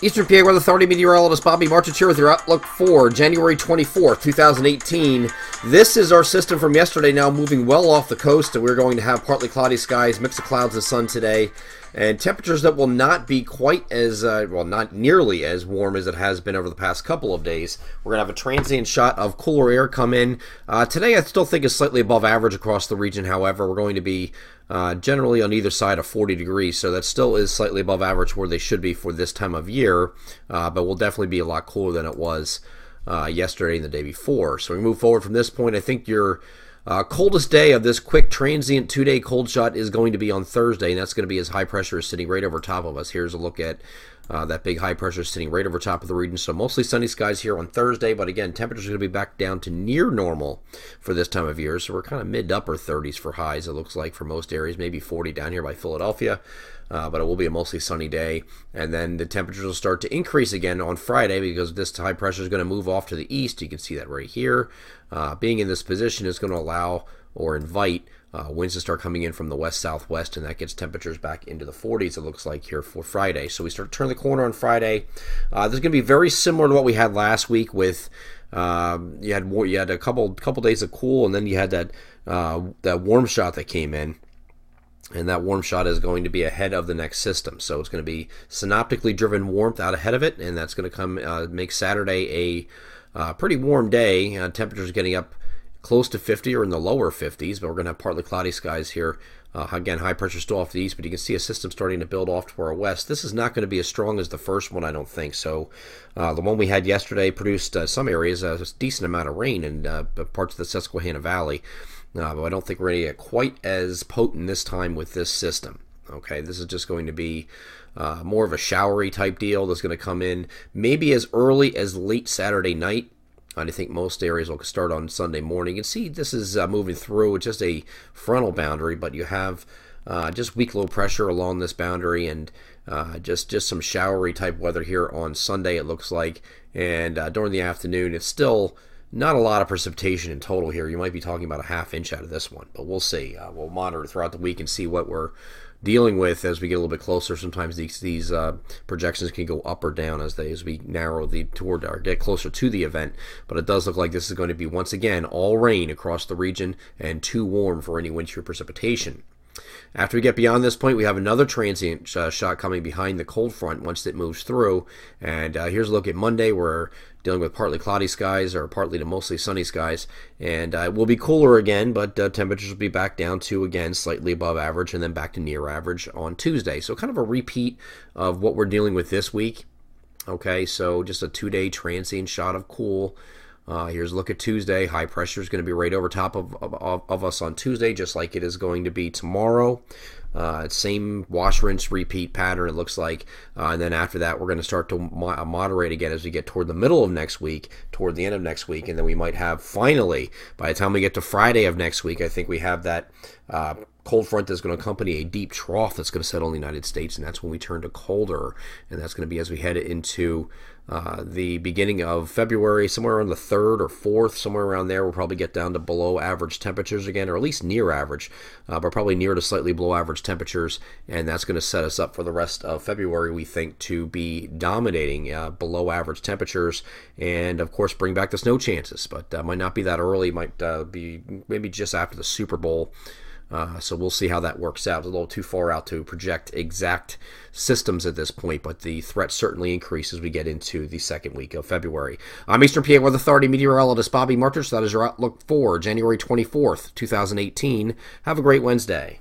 Eastern PA Weather Authority meteorologist Bobby Marchich here with your outlook for January 24th, 2018. This is our system from yesterday now moving well off the coast, and we're going to have partly cloudy skies, mix of clouds and sun today, and temperatures that will not be quite as, not nearly as warm as it has been over the past couple of days. We're going to have a transient shot of cooler air come in. Today I still think is slightly above average across the region, however. We're going to be generally on either side of 40 degrees, so that still is slightly above average where they should be for this time of year, but will definitely be a lot cooler than it was yesterday and the day before. So we move forward from this point. I think your coldest day of this quick transient 2-day cold shot is going to be on Thursday, and that's going to be as high pressure is sitting right over top of us. Here's a look at that big high pressure sitting right over top of the region. So mostly sunny skies here on Thursday, but again, temperatures are going to be back down to near normal for this time of year. So we're kind of mid to upper 30s for highs, it looks like, for most areas, maybe 40 down here by Philadelphia. But it will be a mostly sunny day, and then the temperatures will start to increase again on Friday because this high pressure is going to move off to the east. You can see that right here. Being in this position is going to allow or invite winds to start coming in from the west-southwest, and that gets temperatures back into the 40s, it looks like, here for Friday. So we start to turn the corner on Friday. This is going to be very similar to what we had last week with you had a couple days of cool, and then you had that warm shot that came in. And that warm shot is going to be ahead of the next system. So it's going to be synoptically driven warmth out ahead of it, and that's going to come make Saturday a pretty warm day. Temperatures getting up close to 50 or in the lower 50s, but we're going to have partly cloudy skies here. Again, high pressure still off the east, but you can see a system starting to build off to our west. This is not going to be as strong as the first one, I don't think. So the one we had yesterday produced some areas a decent amount of rain in parts of the Susquehanna Valley. But I don't think we're going to get quite as potent this time with this system. Okay, this is just going to be more of a showery type deal that's going to come in maybe as early as late Saturday night. I think most areas will start on Sunday morning. You can see this is moving through. It's just a frontal boundary, but you have just weak low pressure along this boundary, and just some showery type weather here on Sunday, it looks like. And during the afternoon, it's still not a lot of precipitation in total here. You might be talking about a half inch out of this one, but we'll see. We'll monitor throughout the week and see what we're dealing with as we get a little bit closer. Sometimes these projections can go up or down as we narrow toward or get closer to the event. But it does look like this is going to be once again all rain across the region and too warm for any wind shear precipitation. After we get beyond this point, we have another transient shot coming behind the cold front once it moves through. And here's a look at Monday. We're dealing with partly cloudy skies or partly to mostly sunny skies. And it will be cooler again, but temperatures will be back down to, again, slightly above average and then back to near average on Tuesday. So kind of a repeat of what we're dealing with this week. Okay, so just a 2-day transient shot of cool. Here's a look at Tuesday. High pressure is going to be right over top of us on Tuesday, just like it is going to be tomorrow. Same wash, rinse, repeat pattern, it looks like. And then after that, we're going to start to moderate again as we get toward the middle of next week, toward the end of next week. And then we might have finally, by the time we get to Friday of next week, I think we have that cold front that's going to accompany a deep trough that's going to settle in the United States. And that's when we turn to colder. And that's going to be as we head into the beginning of February, somewhere around the 3rd or 4th, somewhere around there. We'll probably get down to below average temperatures again, or at least near average, but probably near to slightly below average temperatures. And that's going to set us up for the rest of February, we think, to be dominating below average temperatures, and of course bring back the snow chances. But might not be that early, might be maybe just after the Super Bowl. So we'll see how that works out. It's a little too far out to project exact systems at this point, but the threat certainly increases as we get into the second week of February. I'm Eastern PA Weather Authority meteorologist Bobby Marchich. That is your outlook for January 24th, 2018. Have a great Wednesday.